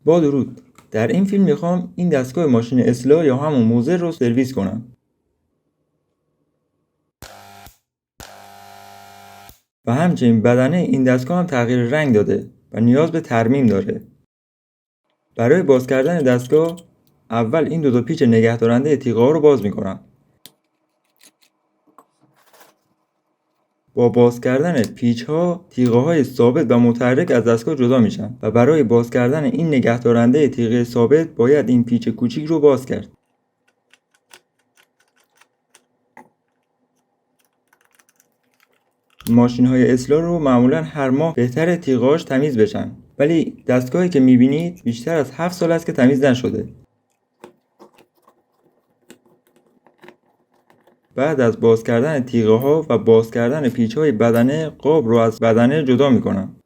با درود. در این فیلم میخوام این دستگاه ماشین اصلاح یا همون موزر رو سرویس کنم و همچنین بدنه این دستگاه هم تغییر رنگ داده و نیاز به ترمیم داره. برای باز کردن دستگاه اول این دو پیچ نگهدارنده تیغه ها رو باز میکنم. با باز کردن پیچ ها تیغه های ثابت و متحرک از دستگاه جدا میشن و برای باز کردن این نگهدارنده تیغه ثابت باید این پیچ کوچیک رو باز کرد. ماشین‌های اصلاح رو معمولاً هر ماه بهتره تیغه‌هاش تمیز بشن، ولی دستگاهی که می‌بینید بیشتر از 7 سال است که تمیز نشده. بعد از باز کردن تیغه‌ها و باز کردن پیچ‌های بدنه قاب رو از بدنه جدا می‌کنم.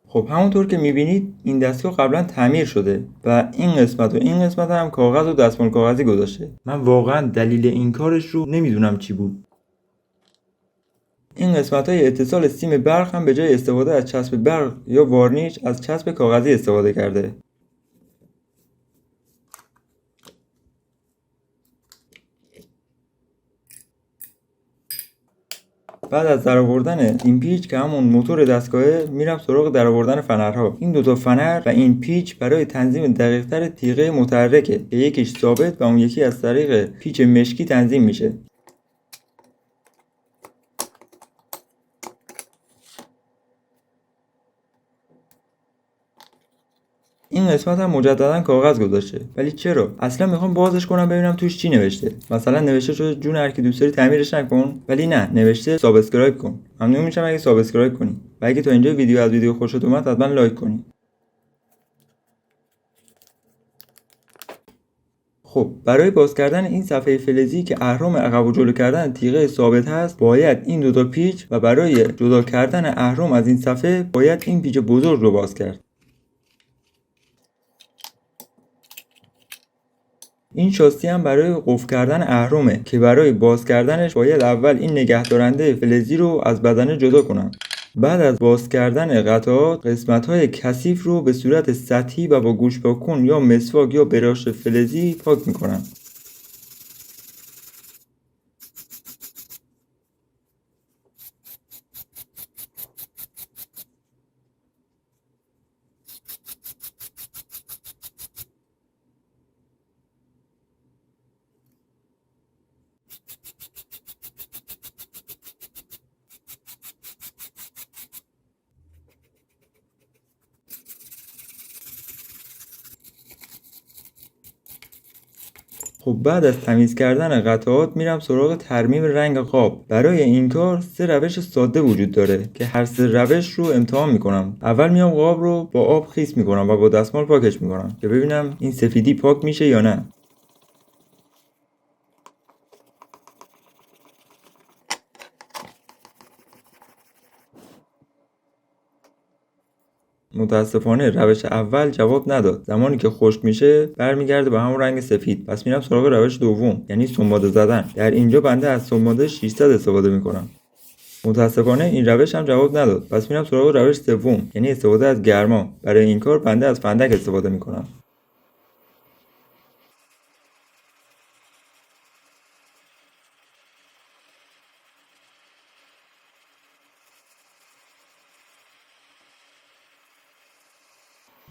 خب همونطور که می‌بینید این دستگاه قبلا تعمیر شده و این قسمت و این قسمت هم کاغذ و دستمال کاغذی گذاشته. من واقعاً دلیل این کارش رو نمیدونم چی بود. این قسمت‌های اتصال سیم برق هم به جای استفاده از چسب برق یا وارنیش از چسب کاغذی استفاده کرده. بعد از درآوردن این پیچ که همون موتور دستگاهه میرم سراغ درآوردن فنرها. این دوتا فنر و این پیچ برای تنظیم دقیق‌تر تیغه متحرکه که یکیش ثابت و اون یکی از طریق پیچ مشکی تنظیم میشه. این قسمت هم مجددا کاغذ گذاشته. ولی چرا؟ اصلا میخوام بازش کنم ببینم توش چی نوشته. مثلا نوشته شده جون هر کی دوست داری تعمیرش نکن، ولی نه، نوشته سابسکرایب کن. ممنون میشم اگه سابسکرایب کنی. و اگه تا اینجا ویدیو از ویدیو خوشت اومد حتما لایک کنی. خب برای باز کردن این صفحه فلزی که اهرم عقب و جلو کردن تیغه ثابت هست باید این دو تا پیچ و برای جدا کردن اهرم از این صفحه باید این پیچ بزرگ رو باز کرد. این شاسی هم برای قفل کردن اهرمه که برای باز کردنش باید اول این نگهدارنده فلزی رو از بدنه جدا کنم. بعد از باز کردن قطعات قسمت‌های کثیف رو به صورت سطحی و با گوش پاک‌کن یا مسواک یا براش فلزی پاک می‌کنم. خب بعد از تمیز کردن قطعات میرم سراغ ترمیم رنگ قاب. برای این کار 3 روش ساده وجود داره که هر 3 روش رو امتحان میکنم. اول میام قاب رو با آب خیس میکنم و با دستمال پاکش میکنم که ببینم این سفیدی پاک میشه یا نه. متاسفانه روش اول جواب نداد. زمانی که خشک میشه برمیگرده به همون رنگ سفید. پس میرم سراغ روش دوم، یعنی سنباده زدن. در اینجا بنده از سنباده 600 استفاده میکنم. متاسفانه این روش هم جواب نداد. پس میرم سراغ روش سوم، یعنی استفاده از گرما. برای این کار بنده از فندک استفاده میکنم.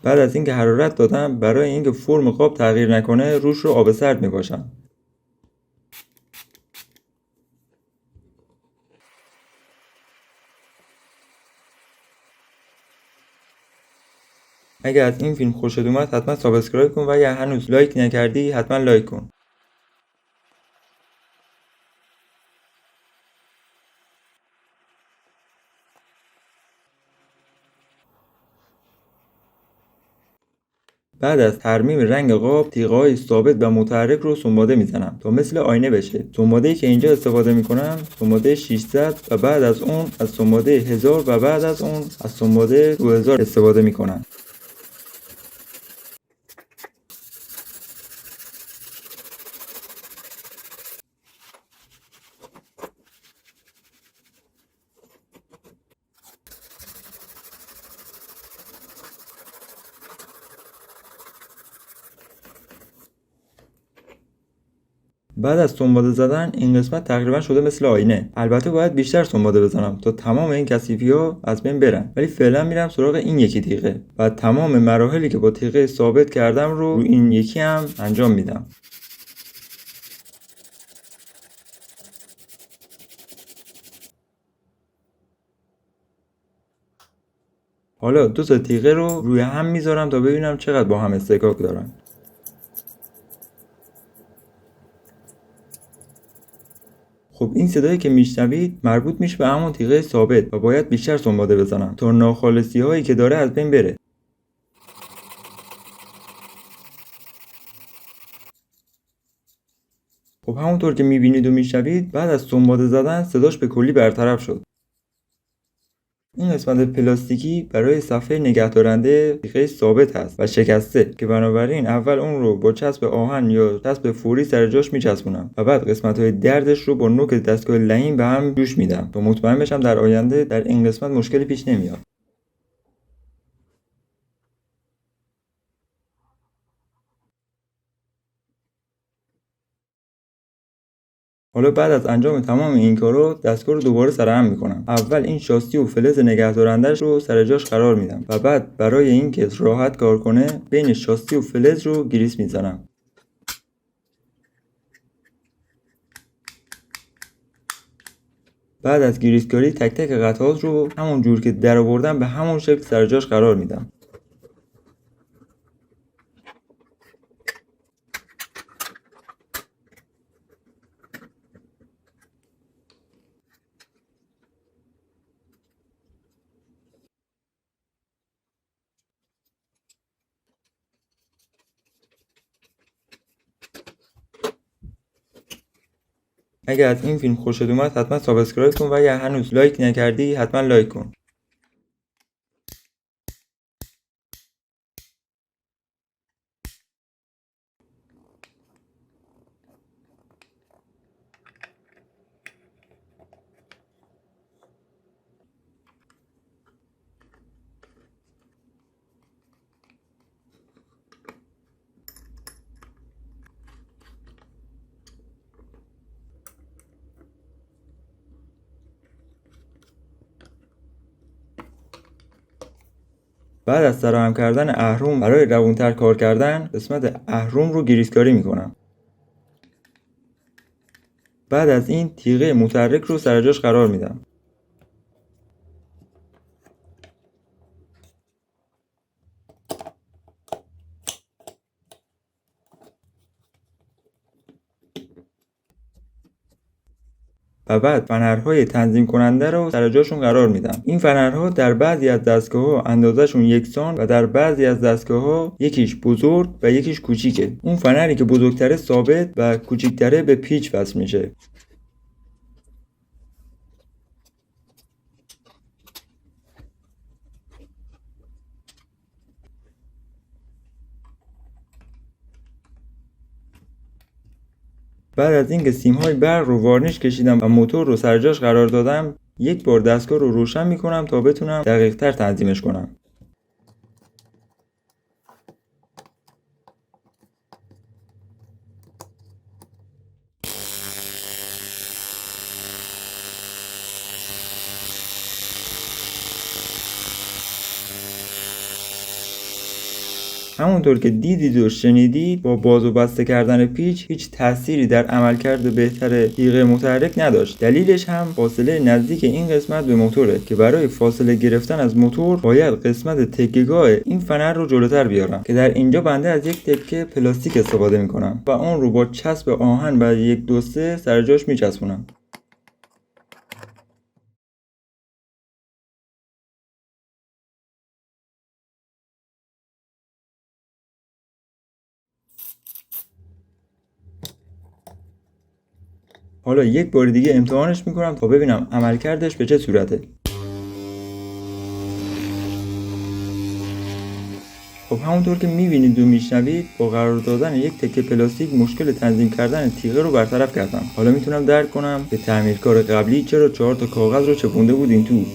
بعد از اینکه حرارت دادم برای اینکه فرم قاب تغییر نکنه روش رو آب سرد میپاشم. اگر از این فیلم خوشت اومد حتما سابسکرایب کن و اگر هنوز لایک نکردی حتما لایک کن. بعد از ترمیم رنگ قاب تیغه‌های ثابت و متحرک رو سنباده میزنم تا مثل آینه بشه. سنباده‌ای که اینجا استفاده میکنم سنباده 600 و بعد از اون از سنباده 1000 و بعد از اون از سنباده 2000 استفاده میکنم. بعد از سنباده زدن این قسمت تقریبا شده مثل آینه. البته باید بیشتر سنباده بزنم تا تمام این کثیفی‌ها از بین برن، ولی فعلا میرم سراغ این یکی تیغه و تمام مراحلی که با تیغه ثابت کردم رو این یکی هم انجام میدم. حالا دو تا تیغه رو روی هم میذارم تا ببینم چقدر با هم استکاک دارن. خب این صدایی که میشنوید مربوط میشه به همون تیغه ثابت و باید بیشتر سنباده بزنم تا ناخالصی هایی که داره از بین بره. خب همونطور که میبینید و میشنوید بعد از سنباده زدن صداش به کلی برطرف شد. این قسمت پلاستیکی برای صفحه نگهدارنده تیغه ثابت هست و شکسته که بنابراین اول اون رو با چسب آهن یا چسب فوری سر جاش میچسبونم و بعد قسمت‌های دردش رو با نوک دستگاه لحیم به هم جوش میدم تا مطمئن بشم در آینده در این قسمت مشکلی پیش نمیاد. حالا بعد از انجام تمام این کارا دستگاه رو دوباره سرهم میکنم. اول این شاسی و فلز نگهدارندش رو سر جاش قرار میدم و بعد برای اینکه راحت کار کنه بین شاسی و فلز رو گریس میزنم. بعد از گریسکاری تک تک قطعات رو همون جور که در آوردم به همون شکل سر جاش قرار میدم. اگر از این فیلم خوشت اومد حتما سابسکرایب کن و اگر هنوز لایک نکردی حتما لایک کن. بعد از سرهم کردن اهرم برای روونتر کار کردن قسمت اهرم رو گریسکاری میکنم. بعد از این تیغه متحرک رو سر جاش قرار میدم. و بعد فنرهای تنظیم کننده رو سر جاشون قرار میدم. این فنرها در بعضی از دستگاه‌ها اندازه‌شون یکسان و در بعضی از دستگاه‌ها یکیش بزرگ و یکیش کوچیکه. اون فنری که بزرگتره ثابت و کوچیکتره به پیچ وصل میشه. بعد از اینکه سیم‌های برق رو وارنیش کشیدم و موتور رو سر جاش قرار دادم یک بار دستگاه رو روشن میکنم تا بتونم دقیق‌تر تنظیمش کنم. همونطور که دیدید و شنیدید با باز و بسته کردن پیچ هیچ تأثیری در عملکرد بهتر تیغه متحرک نداشت. دلیلش هم فاصله نزدیک این قسمت به موتوره که برای فاصله گرفتن از موتور باید قسمت تکه‌گاه این فنر رو جلوتر بیارم که در اینجا بنده از یک تکه پلاستیک استفاده میکنم و اون رو با چسب آهن و 1 2 3 سر جاش میچسبونم. حالا یک بار دیگه امتحانش میکنم تا ببینم عملکردش به چه صورته. خب همونطور که میبینید و میشنوید با قرار دادن یک تکه پلاستیک مشکل تنظیم کردن تیغه رو برطرف کردم. حالا میتونم درک کنم که تعمیرکار قبلی چرا 4 تا کاغذ رو چپونده بود این تو.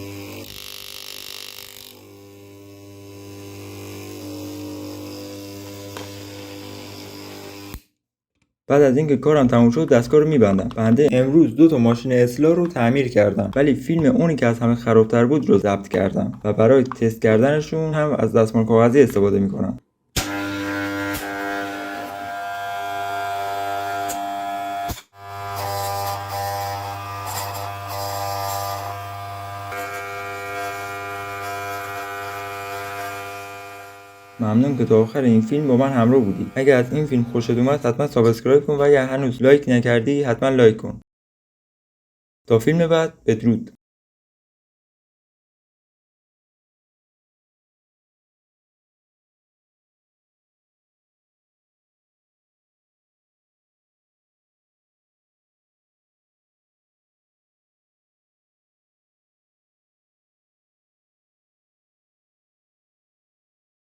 بعد از اینکه کارم تموم شد دستگاه رو میبندم. بنده امروز 2 تا ماشین اصلاح رو تعمیر کردم، ولی فیلم اونی که از همه خرابتر بود رو ضبط کردم و برای تست کردنشون هم از دستمال کاغذی استفاده میکنم. ممنون که تا آخر این فیلم با من همراه بودی. اگه از این فیلم خوشت اومد حتما سابسکرایب کن و اگه هنوز لایک نکردی حتما لایک کن. تا فیلم بعد، بدرود.